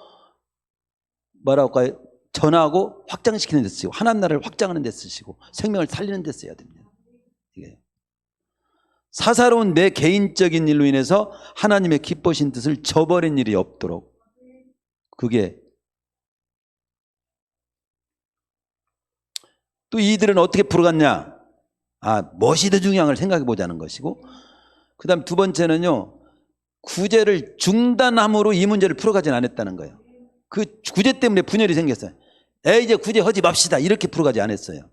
뭐라고 할까요? 전하고 확장시키는 데 쓰시고 하나님 나라를 확장하는 데 쓰시고 생명을 살리는 데 써야 됩니다. 이게 사사로운 내 개인적인 일로 인해서 하나님의 기뻐신 뜻을 저버린 일이 없도록 그게 또 이들은 어떻게 풀어갔냐? 무엇이 더 중요한 걸 생각해 보자는 것이고 그 다음 두 번째는요 구제를 중단함으로 이 문제를 풀어가진 않았다는 거예요. 그 구제 때문에 분열이 생겼어요. 이제 구제하지 맙시다 이렇게 풀어가지 않았어요.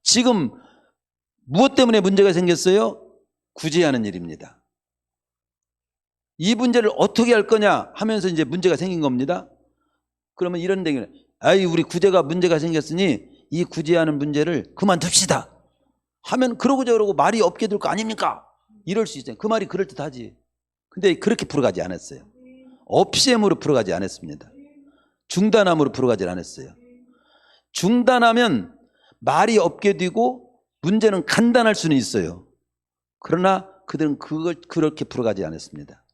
지금 무엇 때문에 문제가 생겼어요? 구제하는 일입니다. 이 문제를 어떻게 할 거냐 하면서 이제 문제가 생긴 겁니다. 그러면 이런 얘기는 우리 구제가 문제가 생겼으니 이 구제하는 문제를 그만둡시다 하면 그러고 저러고 말이 없게 될 거 아닙니까? 이럴 수 있어요. 그 말이 그럴듯하지. 근데 그렇게 풀어가지 않았어요. 없앰으로 풀어가지 않았습니다. 중단함으로 풀어가지 않았어요. 중단하면 말이 없게 되고 문제는 간단할 수는 있어요. 그러나 그들은 그걸 그렇게 풀어가지 않았습니다.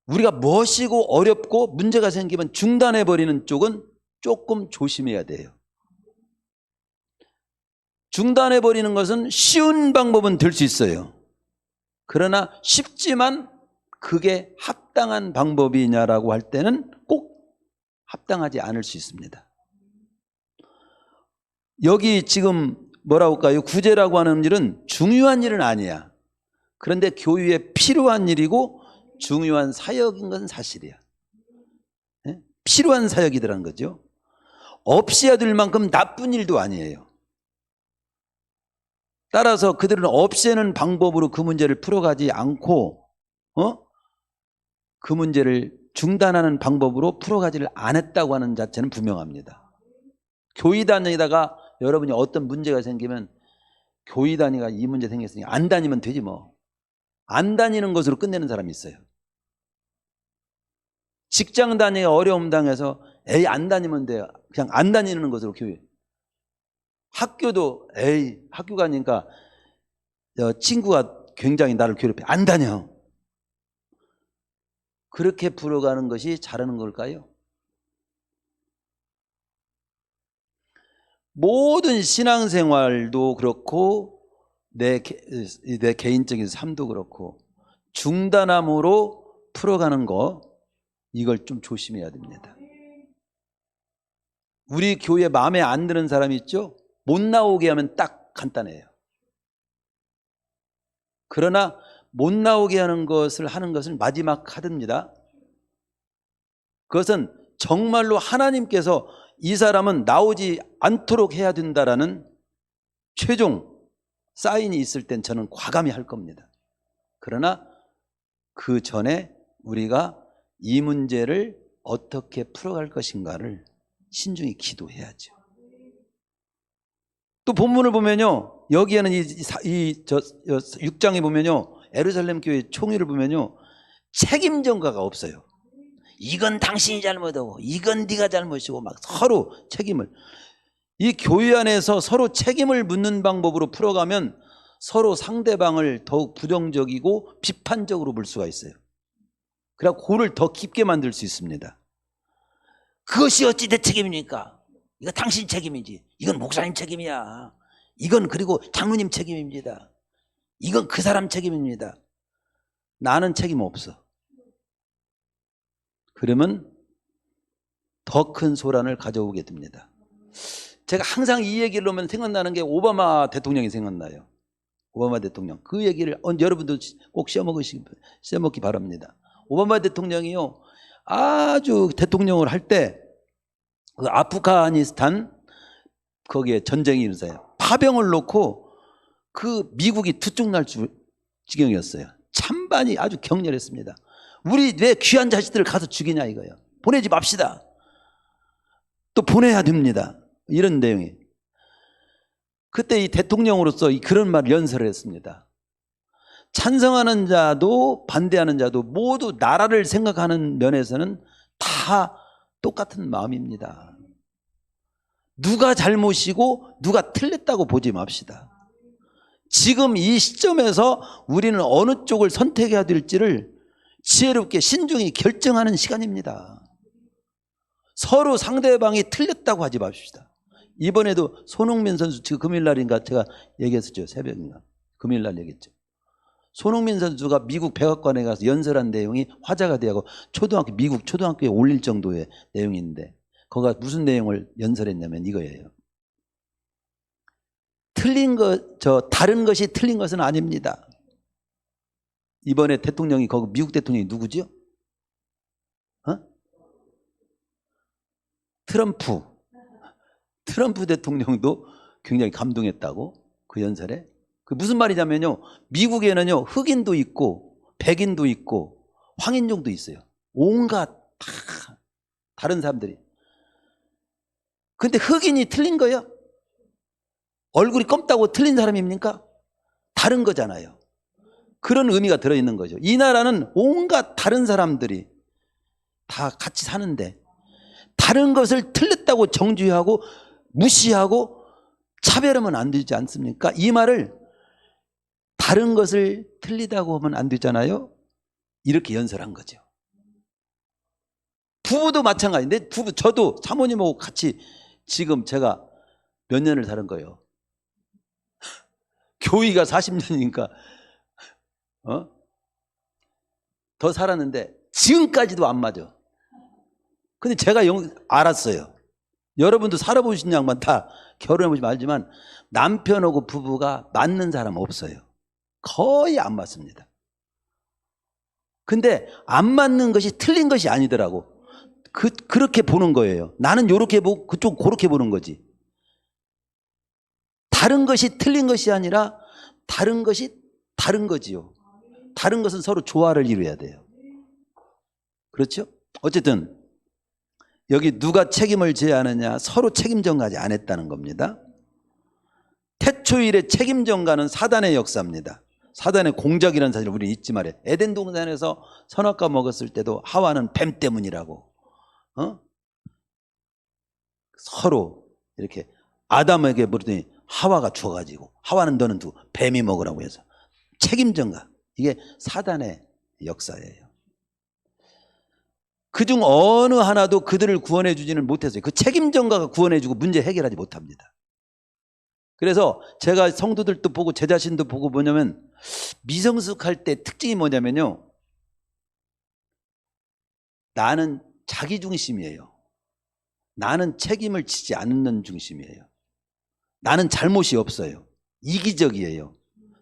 우리가 멋이고 어렵고 문제가 생기면 중단해버리는 쪽은 조금 조심해야 돼요. 중단해버리는 것은 쉬운 방법은 될 수 있어요. 그러나 쉽지만 그게 합당한 방법이냐라고 할 때는 꼭 합당하지 않을 수 있습니다. 여기 지금 뭐라고 할까요? 구제라고 하는 일은 중요한 일은 아니야. 그런데 교회에 필요한 일이고 중요한 사역인 건 사실이야. 네? 필요한 사역이더라는 거죠. 없이야 될 만큼 나쁜 일도 아니에요. 따라서 그들은 없애는 방법으로 그 문제를 풀어가지 않고 그 문제를 중단하는 방법으로 풀어가지를 않았다고 하는 자체는 분명합니다. 교회 다니다가 여러분이 어떤 문제가 생기면 교회 다니가 이 문제 생겼으니 안 다니면 되지 뭐. 안 다니는 것으로 끝내는 사람이 있어요. 직장 다니가 어려움 당해서 안 다니면 돼요. 그냥 안 다니는 것으로 교회. 학교도 학교 가니까 친구가 굉장히 나를 괴롭혀. 안 다녀. 그렇게 풀어가는 것이 잘하는 걸까요? 모든 신앙생활도 그렇고 내 개인적인 삶도 그렇고 중단함으로 풀어가는 거 이걸 좀 조심해야 됩니다. 우리 교회 마음에 안 드는 사람이 있죠? 못 나오게 하면 딱 간단해요. 그러나 못 나오게 하는 것은 마지막 카드입니다. 그것은 정말로 하나님께서 이 사람은 나오지 않도록 해야 된다라는 최종 사인이 있을 땐 저는 과감히 할 겁니다. 그러나 그 전에 우리가 이 문제를 어떻게 풀어갈 것인가를 신중히 기도해야죠. 또 본문을 보면요, 여기에는 6장에 보면요, 예루살렘 교회 총회를 보면요, 책임 전가가 없어요. 이건 당신이 잘못하고 이건 네가 잘못이고 막 서로 책임을, 이 교회 안에서 서로 책임을 묻는 방법으로 풀어가면 서로 상대방을 더욱 부정적이고 비판적으로 볼 수가 있어요. 그래야 골을 더 깊게 만들 수 있습니다. 그것이 어찌 내 책임입니까? 이거 당신 책임이지. 이건 목사님 책임이야. 이건 그리고 장로님 책임입니다. 이건 그 사람 책임입니다. 나는 책임 없어. 그러면 더 큰 소란을 가져오게 됩니다. 제가 항상 이 얘기를 하면 생각나는 게 오바마 대통령이 생각나요. 오바마 대통령. 그 얘기를 여러분도 꼭 시험먹기 바랍니다. 오바마 대통령이요, 아주 대통령을 할 때 그 아프가니스탄 거기에 전쟁이 일어나요. 파병을 놓고 그 미국이 투쪽날 지경이었어요. 찬반이 아주 격렬했습니다. 우리 왜 귀한 자식들을 가서 죽이냐 이거예요. 보내지 맙시다. 또 보내야 됩니다. 이런 내용이. 그때 이 대통령으로서 그런 말을 연설을 했습니다. 찬성하는 자도 반대하는 자도 모두 나라를 생각하는 면에서는 다 똑같은 마음입니다. 누가 잘못이고 누가 틀렸다고 보지 맙시다. 지금 이 시점에서 우리는 어느 쪽을 선택해야 될지를 지혜롭게 신중히 결정하는 시간입니다. 서로 상대방이 틀렸다고 하지 맙시다. 이번에도 손흥민 선수, 지금 금요일날인가 제가 얘기했었죠. 새벽인가 금요일날 얘기했죠. 손흥민 선수가 미국 백악관에 가서 연설한 내용이 화제가 되고 미국 초등학교에 올릴 정도의 내용인데, 거기가 무슨 내용을 연설했냐면 이거예요. 다른 것이 틀린 것은 아닙니다. 이번에 대통령이, 거기 미국 대통령이 누구죠? 트럼프 대통령도 굉장히 감동했다고, 그 연설에. 그 무슨 말이냐면요, 미국에는요 흑인도 있고 백인도 있고 황인종도 있어요. 온갖 다 다른 사람들이. 근데 흑인이 틀린 거예요? 얼굴이 검다고 틀린 사람입니까? 다른 거잖아요. 그런 의미가 들어있는 거죠. 이 나라는 온갖 다른 사람들이 다 같이 사는데 다른 것을 틀렸다고 정죄하고 무시하고 차별하면 안 되지 않습니까? 이 말을 다른 것을 틀리다고 하면 안 되잖아요. 이렇게 연설한 거죠. 부부도 마찬가지인데, 저도 사모님하고 같이 지금 제가 몇 년을 사는 거예요. 교위가 40년이니까 더 살았는데 지금까지도 안 맞아. 근데 제가 알았어요. 여러분도 살아보신 양반 다 결혼해보시면 알지만 남편하고 부부가 맞는 사람 없어요. 거의 안 맞습니다. 근데 안 맞는 것이 틀린 것이 아니더라고. 그렇게 보는 거예요. 나는 요렇게 보고 그쪽 그렇게 보는 거지. 다른 것이 틀린 것이 아니라 다른 것이 다른 거지요. 다른 것은 서로 조화를 이루어야 돼요. 그렇죠? 어쨌든 여기 누가 책임을 져야 하느냐, 서로 책임 전가하지 안 했다는 겁니다. 태초일의 책임 전가는 사단의 역사입니다. 사단의 공작이라는 사실을 우리는 잊지 말아요. 에덴 동산에서 선악과 먹었을 때도 하와는 뱀 때문이라고, 서로 이렇게 아담에게 물더니 하와가 죽어가지고, 하와는 너는 두고 뱀이 먹으라고 해서 책임 전가, 이게 사단의 역사예요. 그중 어느 하나도 그들을 구원해 주지는 못했어요. 그 책임 전가가 구원해 주고 문제 해결하지 못합니다. 그래서 제가 성도들도 보고 제 자신도 보고 뭐냐면, 미성숙할 때 특징이 뭐냐면요, 나는 자기 중심이에요. 나는 책임을 지지 않는 중심이에요. 나는 잘못이 없어요. 이기적이에요.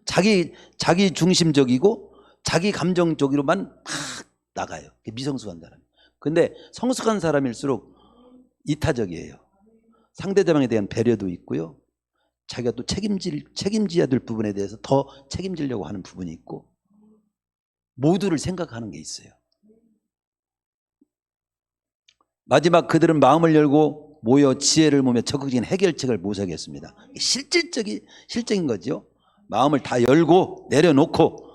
자기 중심적이고 자기 감정적으로만 막 나가요. 미성숙한 사람. 근데 성숙한 사람일수록 이타적이에요. 상대방에 대한 배려도 있고요, 자기가 또 책임져야 될 부분에 대해서 더 책임지려고 하는 부분이 있고, 모두를 생각하는 게 있어요. 마지막 그들은 마음을 열고 모여 지혜를 모며 적극적인 해결책을 모색했습니다. 실적인 거죠. 마음을 다 열고 내려놓고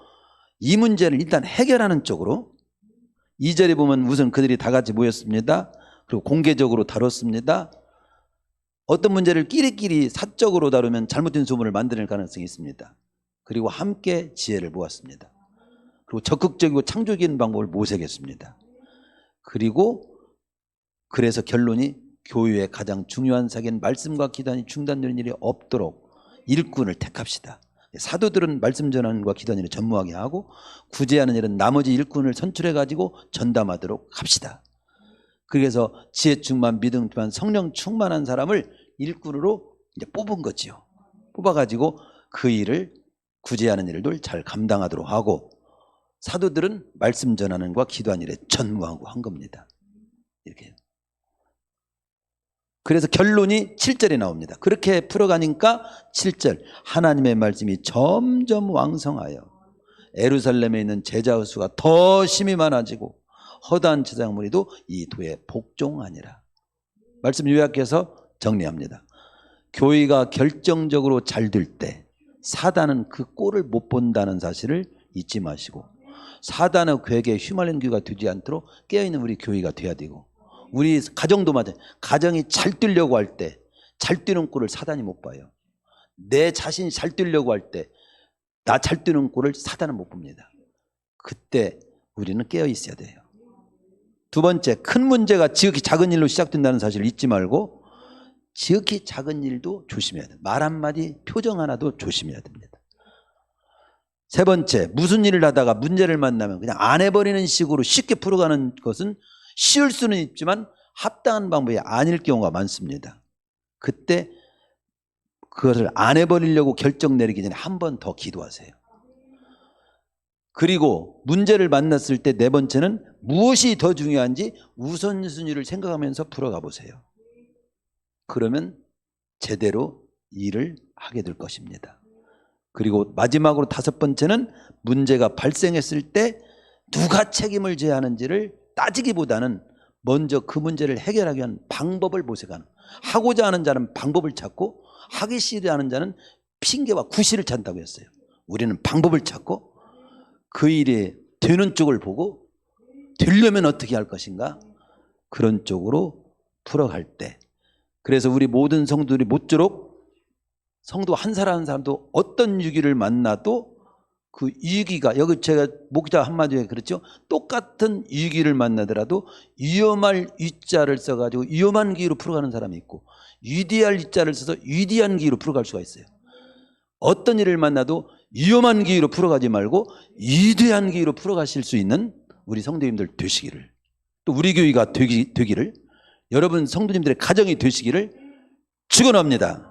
이 문제를 일단 해결하는 쪽으로. 2절에 보면 우선 그들이 다 같이 모였습니다. 그리고 공개적으로 다뤘습니다. 어떤 문제를 끼리끼리 사적으로 다루면 잘못된 소문을 만드는 가능성이 있습니다. 그리고 함께 지혜를 모았습니다. 그리고 적극적이고 창조적인 방법을 모색했습니다. 그래서 결론이 교회의 가장 중요한 사계는 말씀과 기도하니 중단되는 일이 없도록 일꾼을 택합시다. 사도들은 말씀 전환과 기도 일을 전무하게 하고, 구제하는 일은 나머지 일꾼을 선출해 가지고 전담하도록 합시다. 그래서 지혜 충만, 믿음 충만, 성령 충만한 사람을 일꾼으로 이제 뽑은 거지요. 뽑아가지고 그 일을, 구제하는 일을 잘 감당하도록 하고, 사도들은 말씀 전하는 과 기도하는 일에 전무하고 한 겁니다. 이렇게. 그래서 결론이 7절에 나옵니다. 그렇게 풀어가니까 7절, 하나님의 말씀이 점점 왕성하여 예루살렘에 있는 제자 수가 더 심히 많아지고 허다한 제사장 무리도 이 도에 복종하니라. 말씀 요약해서 정리합니다. 교회가 결정적으로 잘 될 때 사단은 그 꼴을 못 본다는 사실을 잊지 마시고, 사단의 괴계에 휘말린 교회가 되지 않도록 깨어있는 우리 교회가 돼야 되고, 우리 가정도 맞아요. 가정이 잘 뛰려고 할 때 잘 뛰는 꼴을 사단이 못 봐요. 내 자신이 잘 뛰려고 할 때 나 잘 뛰는 꼴을 사단은 못 봅니다. 그때 우리는 깨어 있어야 돼요. 두 번째, 큰 문제가 지극히 작은 일로 시작된다는 사실을 잊지 말고, 지극히 작은 일도 조심해야 돼요. 말 한마디, 표정 하나도 조심해야 됩니다. 세 번째, 무슨 일을 하다가 문제를 만나면 그냥 안 해버리는 식으로 쉽게 풀어가는 것은 쉬울 수는 있지만 합당한 방법이 아닐 경우가 많습니다. 그때 그것을 안 해버리려고 결정 내리기 전에 한 번 더 기도하세요. 그리고 문제를 만났을 때 네 번째는 무엇이 더 중요한지 우선순위를 생각하면서 풀어가 보세요. 그러면 제대로 일을 하게 될 것입니다. 그리고 마지막으로 다섯 번째는 문제가 발생했을 때 누가 책임을 져야 하는지를 따지기보다는 먼저 그 문제를 해결하기 위한 방법을 모색하는, 하고자 하는 자는 방법을 찾고 하기 싫어하는 자는 핑계와 구실을 찾는다고 했어요. 우리는 방법을 찾고 그 일이 되는 쪽을 보고 되려면 어떻게 할 것인가, 그런 쪽으로 풀어갈 때, 그래서 우리 모든 성도들이 모쪼록 성도 한 사람 한 사람도 어떤 위기를 만나도 그 위기가, 여기 제가 목자 한마디에 그렇죠, 똑같은 위기를 만나더라도 위험할 위자를 써가지고 위험한 기회로 풀어가는 사람이 있고, 위대할 위자를 써서 위대한 기회로 풀어갈 수가 있어요. 어떤 일을 만나도 위험한 기회로 풀어가지 말고 위대한 기회로 풀어가실 수 있는 우리 성도님들 되시기를, 또 우리 교회가 되기를, 여러분 성도님들의 가정이 되시기를 축원합니다.